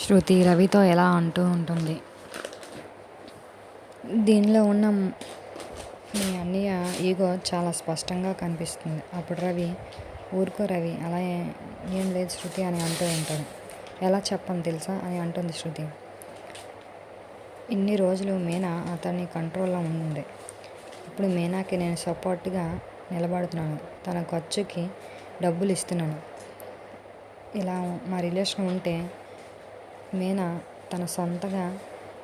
శృతి రవితో ఎలా అంటూ ఉంటుంది. దీనిలో ఉన్న మీ అన్నయ్య ఈగో చాలా స్పష్టంగా కనిపిస్తుంది. అప్పుడు రవి, ఊరుకో రవి, అలా ఏం లేదు శృతి అని అంటూ ఉంటాడు. ఎలా చెప్పను తెలుసా అని అంటుంది శృతి. ఇన్ని రోజులు మీనా అతన్ని కంట్రోల్లో ఉంది. ఇప్పుడు మీనాకి నేను సపోర్ట్గా నిలబడుతున్నాను. తన ఖర్చుకి డబ్బులు ఇస్తున్నాను. ఇలా మా రిలేషన్ ఉంటే మీనా తన సొంతగా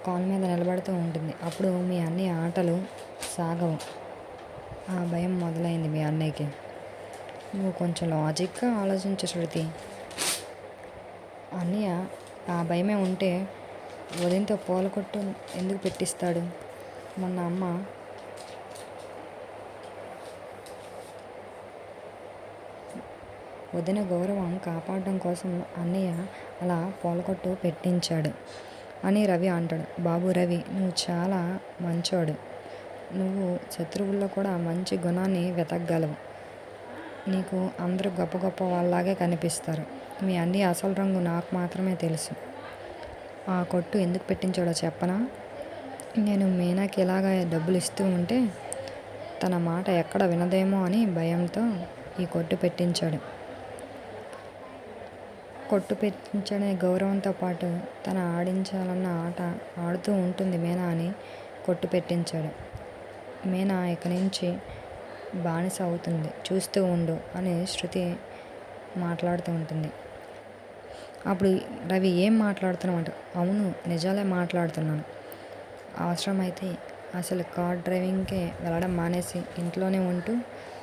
కాళ్ళ మీద నిలబడుతూ ఉంటుంది. అప్పుడు మీ అన్నయ్య ఆటలు సాగవు. ఆ భయం మొదలైంది మీ అన్నయ్యకి. నువ్వు కొంచెం లాజిక్గా ఆలోచించు శృతి. అన్నయ్య ఆ భయమే ఉంటే వదినతో పూల కొట్టు ఎందుకు పెట్టిస్తాడు? మొన్న అమ్మ వదిన గౌరవం కాపాడడం కోసం అన్నయ్య అలా పూలకొట్టు పెట్టించాడు అని రవి అంటాడు. బాబు రవి, నువ్వు చాలా మంచోడు. నువ్వు శత్రువుల్లో కూడా మంచి గుణాన్ని వెతకగలవు. నీకు అందరూ గొప్ప గొప్ప వాళ్ళలాగే కనిపిస్తారు. మీ అన్నయ్య అసలు రంగు నాకు మాత్రమే తెలుసు. ఆ కొట్టు ఎందుకు పెట్టించాడో చెప్పనా? నేను మీనాకి ఇలాగ డబ్బులు ఇస్తూ ఉంటే తన మాట ఎక్కడ వినదేమో అని భయంతో ఈ కొట్టు పెట్టించాడు. కొట్టు పెట్టించనే గౌరవంతో పాటు తన ఆడించాలన్న ఆట ఆడుతూ ఉంటుంది మీనా అని కొట్టు పెట్టించాడు. మీనా ఇక నుంచి బానిస అవుతుంది, చూస్తూ ఉండు అని శృతి మాట్లాడుతూ ఉంటుంది. అప్పుడు రవి, ఏం మాట్లాడుతున్నావు అంట. అవును, నిజాలే మాట్లాడుతున్నాను. అవసరమైతే అసలు కార్ డ్రైవింగ్కే వెళ్ళడం మానేసి ఇంట్లోనే ఉంటూ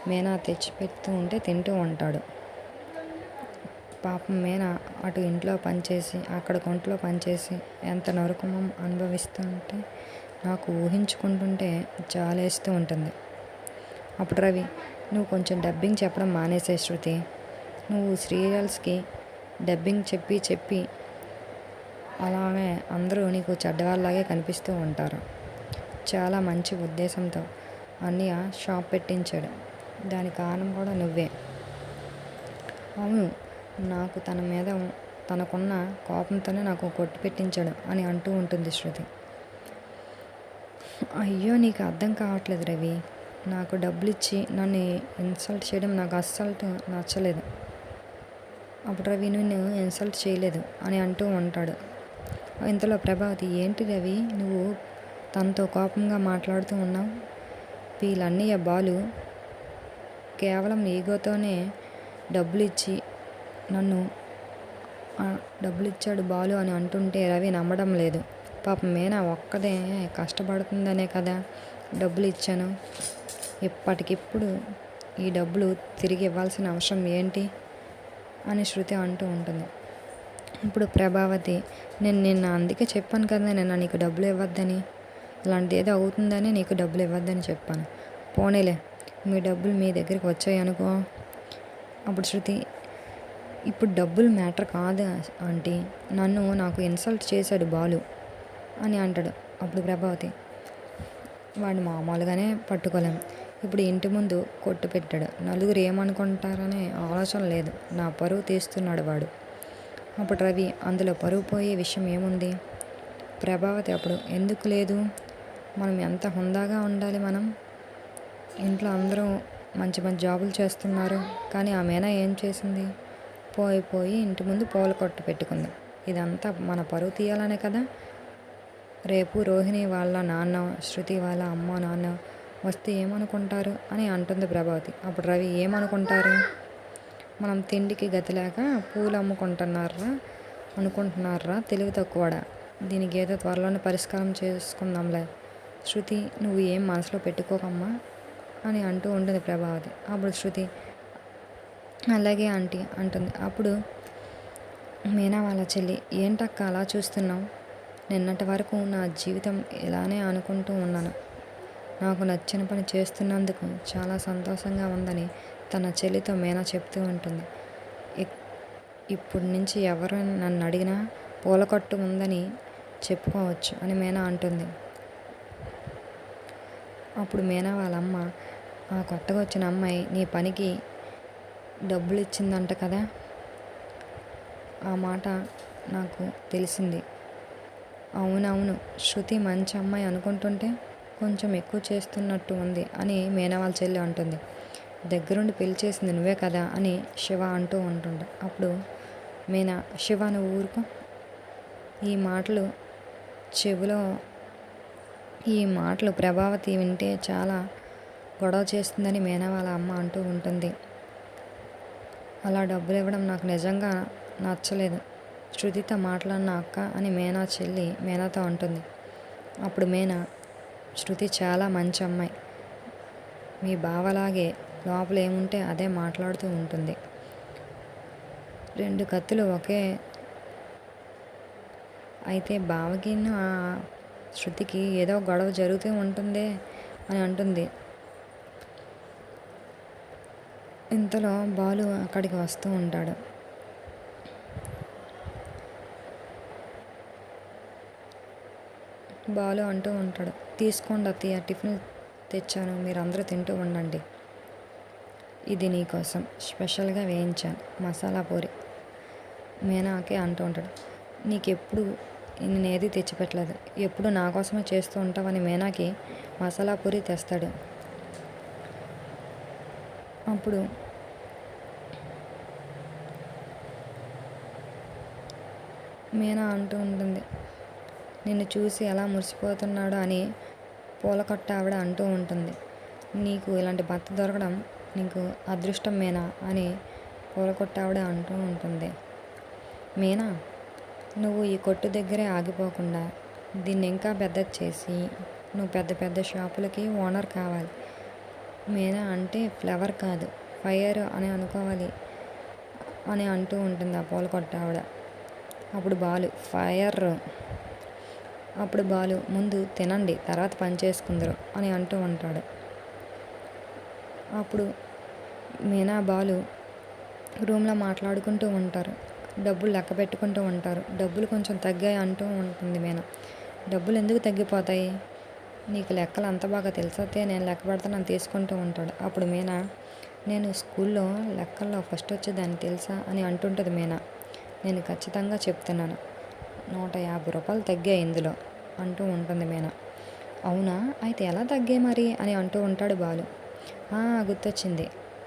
మీనా తెచ్చిపెడుతూ ఉంటే తింటూ ఉంటాడు. పాపం మీనా అటు ఇంట్లో పనిచేసి అక్కడ కొంట్లో పనిచేసి ఎంత నరకమం అనుభవిస్తుంటే నాకు ఊహించుకుంటుంటే జాలేస్తూ ఉంటుంది. అప్పుడు రవి, నువ్వు కొంచెం డబ్బింగ్ చెప్పడం మానేసే శృతి. నువ్వు సీరియల్స్కి డబ్బింగ్ చెప్పి చెప్పి అలాగే అందరూ నీకు చెడ్డవాళ్ళలాగే కనిపిస్తూ ఉంటారు. చాలా మంచి ఉద్దేశంతో అన్నయ్య షాప్ పెట్టించాడు. దాని కారణం కూడా నువ్వే. అవును, నాకు తన మీద తనకున్న కోపంతోనే నాకు కొట్టు పెట్టించాడు అని అంటూ ఉంటుంది శృతి. అయ్యో, నీకు అర్థం కావట్లేదు రవి. నాకు డబ్బులు ఇచ్చి నన్ను ఇన్సల్ట్ చేయడం నాకు అస్సలు నచ్చలేదు. అప్పుడు రవి, నిన్ను ఇన్సల్ట్ చేయలేదు అని అంటూ ఉంటాడు. ఇంతలో ప్రభావతి, ఏంటి రవి నువ్వు తనతో కోపంగా మాట్లాడుతూ ఉన్నావు? వీళ్ళన్నయ్య బాలు కేవలం ఈగోతోనే డబ్బులు ఇచ్చి నన్ను డబ్బులు ఇచ్చాడు బాలు అని అంటుంటే రవి నమ్మడం లేదు. పాపం మీనా ఒక్కదే కష్టపడుతుందనే కదా డబ్బులు ఇచ్చాను. ఇప్పటికిప్పుడు ఈ డబ్బులు తిరిగి ఇవ్వాల్సిన అవసరం ఏంటి అని శృతి అంటూ ఉంటుంది. ఇప్పుడు ప్రభావతి, నేను నిన్న అందుకే చెప్పాను కదా నిన్న నీకు డబ్బులు ఇవ్వద్దని. అలాంటిది ఏదో అవుతుందని నీకు డబ్బులు ఇవ్వద్దని చెప్పాను. పోనీలే, మీ డబ్బులు మీ దగ్గరికి వచ్చాయి అనుకో. అప్పుడు శృతి, ఇప్పుడు డబ్బులు మ్యాటర్ కాదు ఆంటీ, నాకు ఇన్సల్ట్ చేశాడు బాలు అని అంటాడు. అప్పుడు ప్రభావతి, వాడు మామూలుగానే పట్టుకోలేం. ఇప్పుడు ఇంటి ముందు కొట్టు పెట్టాడు. నలుగురు ఏమనుకుంటారనే ఆలోచన లేదు. నా పరువు తీస్తున్నాడు వాడు. అప్పుడు రవి, అందులో పరువు పోయే విషయం ఏముంది? ప్రభావతి, అప్పుడు ఎందుకు లేదు? మనం ఎంత హుందాగా ఉండాలి. మనం ఇంట్లో అందరూ మంచి మంచి జాబులు చేస్తున్నారు. కానీ ఆ మీనా ఏం చేసింది? పోయి ఇంటి ముందు పూల కొట్టు పెట్టుకుంది. ఇదంతా మన పరువు తీయాలనే కదా. రేపు రోహిణి వాళ్ళ నాన్న, శృతి వాళ్ళ అమ్మ నాన్న వస్తే ఏమనుకుంటారు అని అంటుంది ప్రభావతి. అప్పుడు రవి, ఏమనుకుంటారు? మనం తిండికి గతి లేక పూలు అనుకుంటున్నారా తెలివి తక్కువడా. దీనికి ఏదో త్వరలోనే పరిష్కారం చేసుకుందాంలే. శృతి, నువ్వు ఏం మనసులో పెట్టుకోకమ్మా అని అంటూ ఉంటుంది ప్రభావతి. అప్పుడు శృతి, అలాగే ఆంటీ అంటుంది. అప్పుడు మీనా వాళ్ళ చెల్లి, ఏంటక్క అలా చూస్తున్నావు? నిన్నటి వరకు నా జీవితం ఇలానే అనుకుంటూ ఉన్నాను. నాకు నచ్చిన పని చేస్తున్నందుకు చాలా సంతోషంగా ఉందని తన చెల్లితో మీనా చెప్తూ ఉంటుంది. ఇప్పటి నుంచి ఎవరు నన్ను అడిగినా పూలకొట్టు ఉందని చెప్పుకోవచ్చు అని మీనా అంటుంది. అప్పుడు మీనా వాళ్ళమ్మ, ఆ కొత్తగా వచ్చిన అమ్మాయి నీ పనికి డబ్బులు ఇచ్చిందంట కదా. ఆ మాట నాకు తెలిసింది. అవునవును, శృతి మంచి అమ్మాయి అనుకుంటుంటే కొంచెం ఎక్కువ చేస్తున్నట్టు ఉంది అని మీనా వాళ్ళ చెల్లి అంటుంది. దగ్గరుండి పెళ్లి చేసింది నువ్వే కదా అని శివ అంటూ ఉంటుండ. అప్పుడు మీనా, శివ నువ్వు ఊరుకో, ఈ మాటలు చెవిలో ఈ మాటలు ప్రభావతి వింటే చాలా గొడవ చేస్తుందని మీనా వాళ్ళ అమ్మ అంటూ ఉంటుంది. అలా డబ్బులు ఇవ్వడం నాకు నిజంగా నచ్చలేదు. శృతితో మాట్లాడిన అక్క అని మీనా చెల్లి మీనాతో అంటుంది. అప్పుడు మీనా, శృతి చాలా మంచి అమ్మాయి, మీ బావలాగే లోపల ఏముంటే అదే మాట్లాడుతూ ఉంటుంది. రెండు కత్తులు ఒకే అయితే బావకి శృతికి ఏదో గొడవ జరుగుతూ ఉంటుందే అని అంటుంది. ఇంతలో బాలు అక్కడికి వస్తూ ఉంటాడు. బాలు అంటూ ఉంటాడు, తీసుకోండి అత్తయ్య, టిఫిన్ తెచ్చాను, మీరందరూ తింటూ ఉండండి. ఇది నీకోసం స్పెషల్గా వేయించాను మసాలా పూరి. మీనాకే అంటూ ఉంటాడు, నీకెప్పుడు నేనేది తెచ్చిపెట్టలేదు, ఎప్పుడు నా కోసమే చేస్తూ ఉంటావని మీనాకి మసాలా పూరి తెస్తాడు. అప్పుడు మీనా అంటూ ఉంటుంది, నిన్ను చూసి ఎలా మురిసిపోతున్నాడో అని పూలకొట్ట ఆవిడ అంటూ ఉంటుంది. నీకు ఇలాంటి భర్త దొరకడం నీకు అదృష్టం మీనా అని పూలకొట్ట ఆవిడ అంటూ ఉంటుంది. మీనా, నువ్వు ఈ కొట్టు దగ్గరే ఆగిపోకుండా దీన్ని ఇంకా పెద్దది చేసి నువ్వు పెద్ద పెద్ద షాపులకి ఓనర్ కావాలి. మీనా అంటే ఫ్లవర్ కాదు, ఫైర్ అని అనుకోవాలి అని అంటూ ఉంటుంది ఆ పూలకొట్ట ఆవిడ. అప్పుడు బాలు, ఫైర్. అప్పుడు బాలు, ముందు తినండి తర్వాత పని చేసుకుందరు అని అంటూ ఉంటాడు. అప్పుడు మీనా బాలు రూమ్లో మాట్లాడుకుంటూ ఉంటారు. డబ్బులు లెక్క పెట్టుకుంటూ ఉంటారు. డబ్బులు కొంచెం తగ్గాయి అంటూ ఉంటుంది మీనా. డబ్బులు ఎందుకు తగ్గిపోతాయి, నీకు లెక్కలు అంత బాగా తెలిసతే నేను లెక్క పెడతానని తీసుకుంటూ ఉంటాడు. అప్పుడు మీనా, నేను స్కూల్లో లెక్కల్లో ఫస్ట్ వచ్చేదాన్ని తెలుసా అని అంటుంటుంది మీనా. నేను ఖచ్చితంగా చెప్తున్నాను, 150 రూపాయలు తగ్గాయి ఇందులో అంటూ ఉంటుంది మీనా. అవునా, అయితే ఎలా తగ్గాయి మరి అని అంటూ ఉంటాడు బాలు. గుర్తొచ్చింది,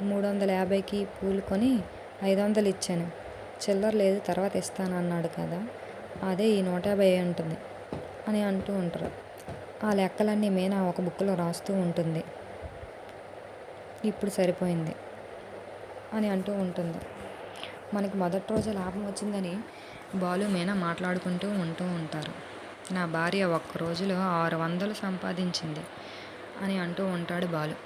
350కి పూలు కొని 500 ఇచ్చాను, చిల్లర లేదు తర్వాత ఇస్తాను అన్నాడు కదా, అదే ఈ 150 ఉంటుంది అని అంటూ ఉంటారు. ఆ లెక్కలన్నీ మీనా ఒక బుక్లో రాస్తూ ఉంటుంది. ఇప్పుడు సరిపోయింది అని అంటూ ఉంటుంది. మనకి మొదటి రోజు లాభం వచ్చిందని బాలు మీనా మాట్లాడుకుంటూ ఉంటూ ఉంటారు. నా భార్య ఒక్క రోజులో 600 సంపాదించింది అని అంటూ ఉంటాడు బాలు.